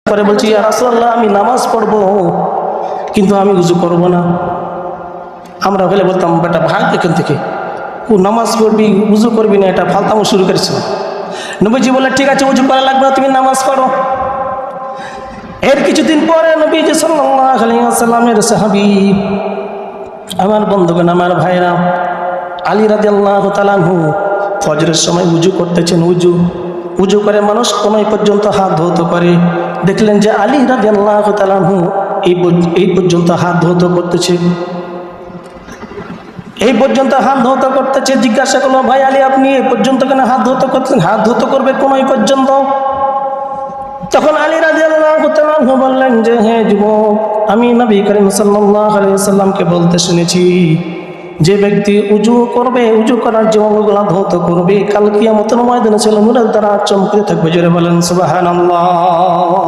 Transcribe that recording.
পরে বলছি, ইয়া রাসূলুল্লাহ, আমি নামাজ পড়বো কিন্তু আমি উযু করব না। আমরা হলে বলতাম, বেটা ভাগ এখান থেকে, ও নামাজ পড়বি উযু করবি না, এটা ফালতামো শুরু করেছ। নবীজি বললেন, ঠিক আছে, উযু করা লাগবে না, তুমি নামাজ পড়ো। এর কিছুদিন পরে নবীজি সাল্লাল্লাহু আলাইহি ওয়াসাল্লামের সাহাবী, আমার বন্ধুগণ, আমার ভাইরা, আলী রাদিয়াল্লাহু তাআলা আনহু ফজরের সময় উযু করতেছেন। উযু করে মানুষ কোনই পর্যন্ত হাত ধৌত করে। দেখলেন যে আলী রাদিয়াল্লাহু তাআলা আনহু এই পর্যন্ত হাত ধৌত করতেছে, এই পর্যন্ত হাত ধৌত করতেছে। জিজ্ঞাসা করলো, ভাই আলী, আপনি এই পর্যন্ত কেন হাত ধৌত করতেছেন? হাত ধৌত করবে কোনই পর্যন্ত। তখন আলী রাদিয়াল্লাহু তাআলা আনহু বললেন যে, হে যুবক, আমি নবী করিম সাল্লাল্লাহু আলাইহি ওয়াসাল্লামকে বলতে শুনেছি, যে ব্যক্তি উযু করবে, উযু করার যে অঙ্গগুলো ধৌত করবে, কাল কিয়ামতের ময়দানে ছিল নূরের দ্বারা চমকে থাকবে। জোরে বলেন সুবহানাল্লাহ।